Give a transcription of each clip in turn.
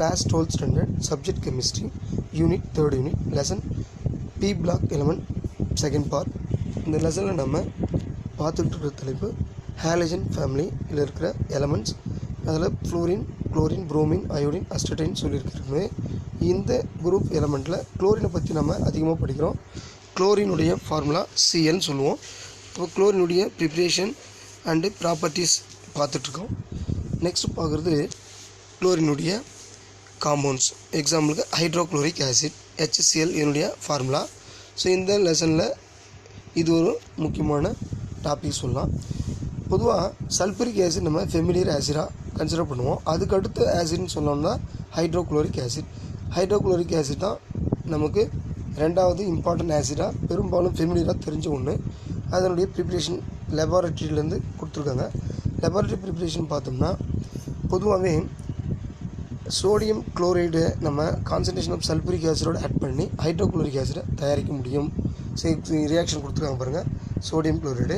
Class 12th standard, subject chemistry, unit 3rd unit, lesson P block element second part. இந்த லெசனில் நம்ம பார்த்துட்டு இருக்கிற தலைப்பு ஹாலஜன் ஃபேமிலியில் இருக்கிற எலமெண்ட்ஸ். அதில் ஃப்ளோரின், குளோரின், புரோமின், அயோடின், அஸ்டடைன் சொல்லியிருக்கிறது. இந்த குரூப் எலமெண்ட்டில் குளோரினை பற்றி நம்ம அதிகமாக படிக்கிறோம். குளோரினுடைய ஃபார்முலா Cl சொல்லுவோம். இப்போ குளோரினுடைய ப்ரிப்ரேஷன் அண்டு ப்ராப்பர்ட்டிஸ் பார்த்துட்ருக்கோம். நெக்ஸ்ட் பார்க்குறது குளோரினுடைய காம்பவுண்ட்ஸ். எக்ஸாம்பிளுக்கு ஹைட்ரோக்ளோரிக் ஆசிட் HCl இதனுடைய ஃபார்முலா. ஸோ இந்த லெசனில் இது ஒரு முக்கியமான டாபிக் சொல்லலாம். பொதுவாக சல்ஃபரிக் ஆசிட் நம்ம ஃபெமிலியர் ஆசிடாக கன்சிடர் பண்ணுவோம். அதுக்கு அடுத்த ஆசிட்னு சொன்னோம்னா ஹைட்ரோக்ளோரிக் ஆசிட். ஹைட்ரோக்ளோரிக் ஆசிட் தான் நமக்கு ரெண்டாவது இம்பார்ட்டன்ட் ஆசிடாக பெரும்பாலும் ஃபெமிலியராக தெரிஞ்ச ஒன்று. அதனுடைய ப்ரிப்ரேஷன் லெபார்ட்ரியிலேருந்து கொடுத்துருக்காங்க. லெபார்ட்ரி ப்ரிப்ரேஷன் பார்த்தோம்னா பொதுவாகவே சோடியம் குளோரைடு நம்ம கான்சன்ட்ரேஷன் ஆஃப் சல்ஃபரிக் ஆசிடோடு ஆட் பண்ணி ஹைட்ரோக்ளோரிக் ஆசிடை தயாரிக்க முடியும். ரியாக்ஷன் கொடுத்துருக்காங்க பாருங்கள். Sodium chloride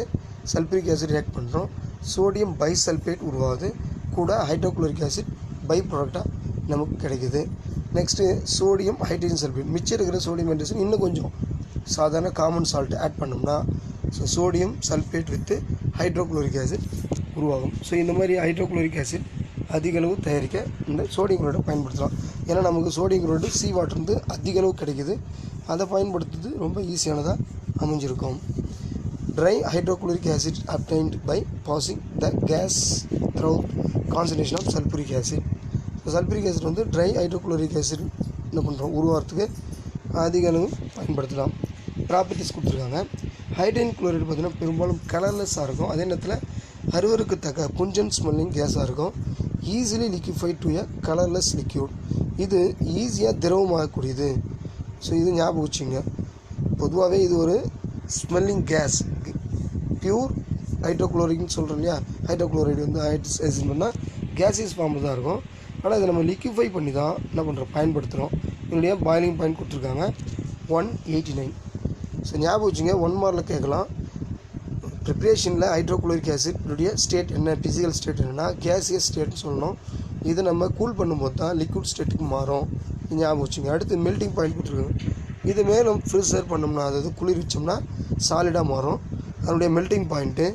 sulphuric acid react பண்ணுறோம், சோடியம் பைசல்ஃபேட் உருவாகுது, கூட ஹைட்ரோக்ளோரிக் ஆசிட் பை ப்ராடக்டாக நமக்கு கிடைக்குது. நெக்ஸ்ட்டு சோடியம் ஹைட்ரஜன் சல்ஃபேட், மிச்சம் இருக்கிற சோடியம் ஹைட்ரஜன் இன்னும் கொஞ்சம் சாதாரண காமன் சால்ட் ஆட் பண்ணோம்னா sodium sulphate with hydrochloric acid உருவாகும். ஸோ இந்த மாதிரி ஹைட்ரோக்ளோரிக் ஆசிட் அதிக அளவு தயாரிக்க இந்த சோடியம் குளோரைடை பயன்படுத்தலாம். ஏன்னா நமக்கு சோடியம் குளோரைடு சி வாட்டர் வந்து அதிக அளவு கிடைக்குது. அதை பயன்படுத்துறது ரொம்ப ஈஸியானதாக அமைஞ்சிருக்கும். Dry hydrochloric acid obtained by passing the gas through concentration of sulphuric acid. Sulphuric acid வந்து ட்ரை ஹைட்ரோக்ளோரிக் ஆசிட் என்ன பண்ணுறோம் உருவாகிறதுக்கு அதிக அளவு பயன்படுத்தலாம். ப்ராப்பர்ட்டிஸ் கொடுத்துருக்காங்க. ஹைட்ரஜன் குளோரைடு பார்த்திங்கன்னா பெரும்பாலும் கலர்லெஸ்ஸாக இருக்கும். அதே நேரத்தில் அருவருக்கு தக்க புஞ்சன் ஸ்மெல்லிங் கேஸாக இருக்கும். Easily liquefied to a colourless liquid. இது ஈஸியாக திரவமாகக்கூடியது. ஸோ இது ஞாபகம் வச்சுங்க. பொதுவாகவே இது ஒரு ஸ்மெல்லிங் கேஸ். பியூர் ஹைட்ரோக்ளோரிக்னு சொல்கிறோம் இல்லையா, ஹைட்ரோக்ளோரைடு வந்து ஹைட்ரஜன் பண்ணால் கேஸியஸ் ஃபார்மில் தான் இருக்கும். ஆனால் இதை நம்ம லிக்விஃபை பண்ணி தான் என்ன பண்ணுறோம் பயன்படுத்துகிறோம். இதனுடைய பாயிலிங் பாயிண்ட் கொடுத்துருக்காங்க 189. ஸோ ஞாபகம் வச்சுங்க, 1 மார்க்கில் கேட்கலாம். ப்ரிப்ரேஷனில் ஹைட்ரோக்ளோரிக் ஆசிட்னுடைய ஸ்டேட் என்ன, ஃபிசிக்கல் ஸ்டேட் என்னென்னா கேசியஸ் ஸ்டேட்னு சொல்லணும். இதை நம்ம கூல் பண்ணும்போது தான் லிக்விட் ஸ்டேட்டுக்கு மாறும். ஞாபகம் வச்சுங்க. அடுத்து மெல்ட்டிங் பாயிண்ட் கொடுத்துருக்காங்க. இது மேலும் ஃப்ரீசர் பண்ணோம்னா, அதாவது குளிர் வச்சோம்னா சாலிடாக மாறும். அதனுடைய மெல்ட்டிங் பாயிண்ட்டு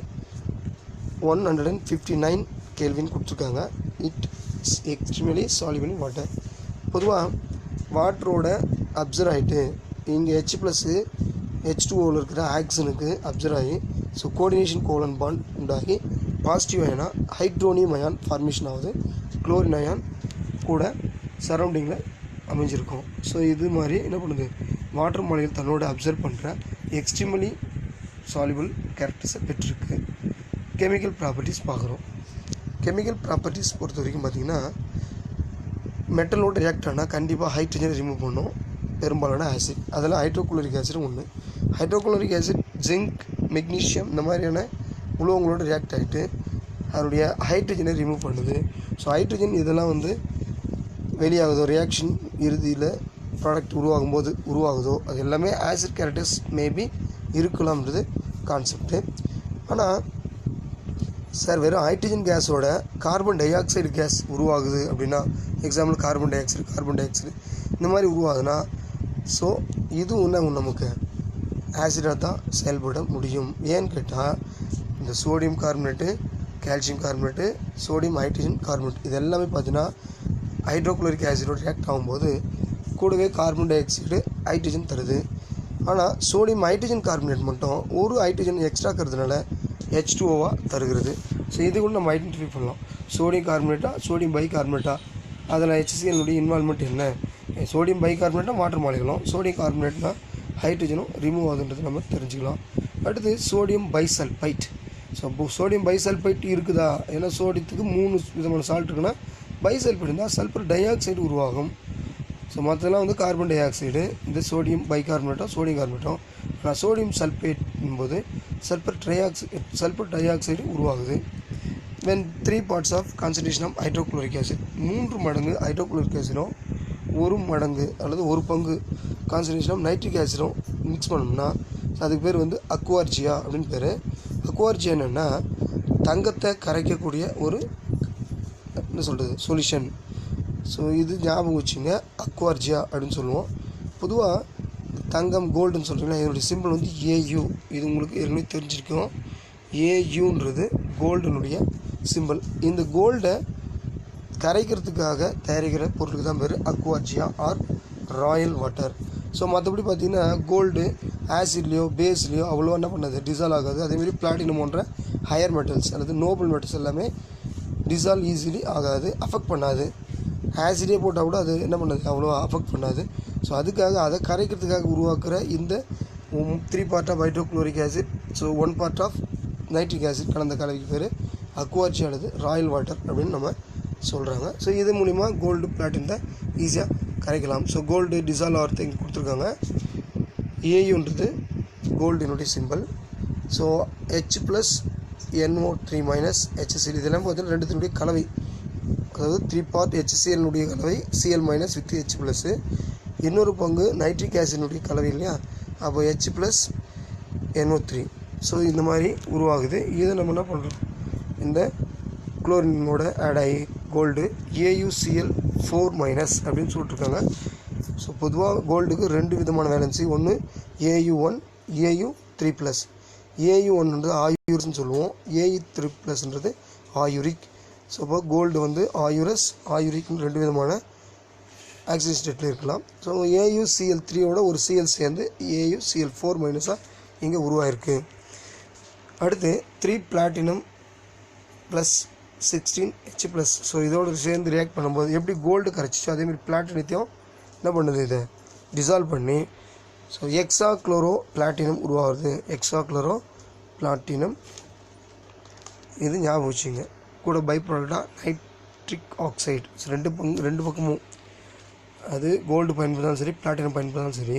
159 கெல்வின் கொடுத்துருக்காங்க. It extremely soluble in water. பொதுவாக வாட்டரோட அப்சர்வ் ஆகிட்டு இங்கே H+ H2Oவில் இருக்கிற ஆக்சிஜனுக்கு அப்சர்வ் ஆகி ஸோ கோஆர்டினேஷன் கோவலன் பாண்ட் உண்டாகி பாசிட்டிவ் அயனாக ஹைட்ரோனியம் அயான் ஃபார்மேஷன் ஆகுது. குளோரின் அயான் கூட சரௌண்டிங்கில் அமைஞ்சிருக்கும். ஸோ இது மாதிரி என்ன பண்ணுது, வாட்டர் மாலிகுல் தன்னோட அப்சர்வ் பண்ணுற எக்ஸ்ட்ரீம்லி சால்யூபிள் கேரக்டர்ஸை பெற்றிருக்கு. கெமிக்கல் ப்ராப்பர்ட்டிஸ் பார்க்குறோம். கெமிக்கல் ப்ராப்பர்ட்டிஸ் பொறுத்த வரைக்கும் பார்த்திங்கன்னா மெட்டலோட ரியாக்ட் ஆனால் கண்டிப்பாக ஹைட்ரஜனை ரிமூவ் பண்ணும் பெரும்பாலான ஆசிட். அதில் ஹைட்ரோக்ளோரிக் ஆசிடும் ஒன்று. ஹைட்ரோக்ளோரிக் ஆசிட் ஜிங்க், மெக்னீஷியம் இந்த மாதிரியான உலோகங்களோட ரியாக்ட் ஆகிட்டு அதனுடைய ஹைட்ரஜனை ரிமூவ் பண்ணுது. ஸோ ஹைட்ரஜன் இதெல்லாம் வந்து வெளியாகுதோ, ரியாக்ஷன் இறுதியில் ப்ராடக்ட் உருவாகுதோ அது எல்லாமே ஆசிட் கேரக்டர்ஸ் மேபி இருக்கலாம்ன்றது கான்செப்டு. ஆனால் சார் வெறும் ஹைட்ரஜன் கேஸோட கார்பன் டை ஆக்சைடு கேஸ் உருவாகுது அப்படின்னா, எக்ஸாம்பிள் கார்பன் டை ஆக்சைடு இந்த மாதிரி உருவாகுதுன்னா ஸோ இதுவும் நமக்கு ஆசிடாக தான் செயல்பட முடியும். ஏன்னு கேட்டால் இந்த sodium carbonate, calcium carbonate, sodium hydrogen carbonate இது எல்லாமே பார்த்தீங்கன்னா ஹைட்ரோக்ளோரிக் ஆசிடோட ரியாக்ட் ஆகும்போது கூடவே கார்பன் டை ஆக்சைடு ஹைட்ரஜன் தருது. ஆனால் சோடியம் ஹைட்ரஜன் கார்பனேட் மட்டும் ஒரு ஹைட்ரஜன் எக்ஸ்ட்ரா இருக்கிறதுனால H2Oவாக தருகிறது. ஸோ இது கூட நம்ம ஐடென்டிஃபை பண்ணலாம். சோடியம் கார்பனேட்டா, சோடியம் பை கார்பனேட்டா, அதில் HCl இன்வால்மெண்ட் என்ன. சோடியம் பை கார்பனேட்டாக வாட்டர் மாலிகுலும், சோடியம் கார்பனேட்னா ஹைட்ரஜனும் ரிமூவ் ஆகுதுன்றது நம்ம தெரிஞ்சுக்கலாம். அடுத்து sodium bisulphite. So sodium bisulphite இருக்குதா, ஏன்னா சோடியத்துக்கு 3 விதமான சால்ட் இருக்குன்னா பைசல்ஃபைட் இருந்தால் சல்ஃபர் டை ஆக்சைடு உருவாகும். ஸோ மற்றெல்லாம் வந்து கார்பன் டை ஆக்சைடு, இந்த சோடியம் பை கார்பனேட்டும் சோடியம் கார்பனேட்டும். ஆனால் சோடியம் சல்ஃபேட் என்பது சல்ஃபர் டை ஆக்சைடு உருவாகுது. when 3 parts of concentration of hydrochloric acid 3 மடங்கு ஹைட்ரோக்ளோரிக் ஆசிடும் 1 மடங்கு அல்லது 1 பங்கு கான்சன்ட்ரேஷன் ஆஃப் நைட்ரிக் ஆசிடும் மிக்ஸ் பண்ணோம்னா அதுக்கு பேர் வந்து அக்வார்ஜியா அப்படின்னு பேர். அக்வார்ஜியா என்னென்னா தங்கத்தை கரைக்கக்கூடிய ஒரு என்ன சொல்கிறது சொல்யூஷன். ஸோ இது ஞாபகம் வச்சுங்க, அக்வார்ஜியா அப்படின்னு சொல்லுவோம். பொதுவாக தங்கம் கோல்டுன்னு சொல்கிறீங்களா, இதனுடைய சிம்பிள் வந்து ஏயு. இது உங்களுக்கு ஏற்கனவே தெரிஞ்சிருக்கும். ஏயுன்றது கோல்டுனுடைய சிம்பிள். இந்த கோல்டை கரைக்கிறதுக்காக தயாரிக்கிற பொருளுக்கு தான் பேர் அக்வார்ஜியா ஆர் ராயல் வாட்டர். ஸோ மற்றபடி பார்த்திங்கன்னா கோல்டு ஆசிட்லேயோ பேஸ்லேயோ அவ்வளோ என்ன பண்ணாது, டிசால்வ் ஆகாது. அதேமாரி பிளாட்டினம் போன்ற ஹையர் மெட்டல்ஸ் அல்லது நோபல் மெட்டல்ஸ் எல்லாமே டிசால்வ் ஈஸிலி ஆகாது, அஃபெக்ட் பண்ணாது. ஆசிடே போட்டால் கூட அது என்ன பண்ணாது, அவ்வளோ அஃபெக்ட் பண்ணாது. ஸோ அதுக்காக அதை கரைக்கிறதுக்காக உருவாக்குற இந்த 3 part of hydrochloric acid, so 1 part of nitric acid கலந்த கலவைக்கு பேர் அக்வார்ஜியா அல்லது ராயல் வாட்டர் அப்படின்னு நம்ம சொல்கிறாங்க. ஸோ இது மூலிமா கோல்டு பிளாட்டின் தான் ஈஸியாக கரைக்கலாம். ஸோ கோல்டு டிசால்வ் ஆகிறது இங்கே கொடுத்துருக்காங்க. ஏயுன்றது கோல்டினுடைய சிம்பிள். ஸோ H+NO3- HCl இதெல்லாம் பார்த்தீங்கன்னா ரெண்டுத்தினுடைய கலவை, அதாவது 3 பார்ட் HCl கலவை, Cl- வித் H+. இன்னொரு பங்கு நைட்ரிக் ஆசிடினுடைய கலவை இல்லையா, அப்போ H+NO3. ஸோ இந்த மாதிரி உருவாகுது. இதை நம்ம என்ன பண்ணுறோம், இந்த குளோரினோட ஆட் ஆகி கோல்டு AuCl4- அப்படின்னு சொல்லிட்டுருக்காங்க. ஸோ பொதுவாக கோல்டுக்கு 2 விதமான வேலன்சி, ஒன்று Au1, Au3+. Au1ன்றது ஆயூரஸ்ன்னு சொல்லுவோம், Au3+ன்றது ஆயூரிக். ஸோ இப்போ கோல்டு வந்து ஆயூரஸ் ஆயூரிக்னு 2 விதமான ஆக்சிஜன் ஸ்டேட்டில் இருக்கலாம். ஸோ AuCl3யோட ஒரு Cl சேர்ந்து AuCl4- இங்கே உருவாயிருக்கு. அடுத்து 3 பிளாட்டினம் ப்ளஸ் 16 H+. ஸோ இதோடு சேர்ந்து ரியாக்ட் பண்ணும்போது எப்படி கோல்டு கரைச்சிச்சோ அதேமாதிரி பிளாட்டினத்தையும் என்ன பண்ணுது, இதை டிசால்வ் பண்ணி ஸோ எக்ஸாக்ளோரோ பிளாட்டினம் உருவாகுது. எக்ஸாக்ளோரோ பிளாட்டினம் இது ஞாபகம் வச்சுங்க. கூட பை ப்ராடக்டாக நைட்ரிக் ஆக்சைடு. ஸோ ரெண்டு பக்கமும் அது கோல்டு பயன்படுத்தாலும் சரி பிளாட்டினம் பயன்படுத்தாலும் சரி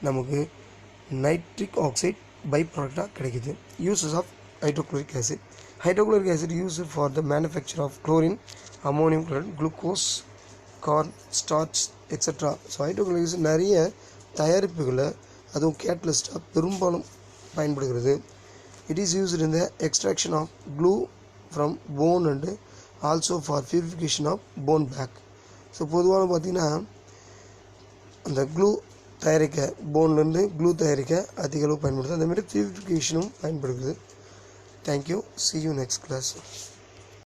நமக்கு நைட்ரிக் ஆக்சைடு பை ப்ராடக்டாக கிடைக்குது. Uses of hydrochloric acid. Hydrochloric acid used for the manufacture of chlorine, ammonium chloride, glucose, corn, starch, etc. So hydrochloric acid நிறைய தயாரிப்புகளை அதுவும் கேட்டலிஸ்டாக பெரும்பாலும் பயன்படுகிறது. It is used in the extraction of glue from bone and also for purification of bone black. So பொதுவாக பார்த்திங்கன்னா அந்த clue தயாரிக்க, போன்லேருந்து க்ளூ தயாரிக்க அதிக அளவு பயன்படுது. அதேமாதிரி பியூரிஃபிகேஷனும் பயன்படுகிறது. Thank you. See you next class.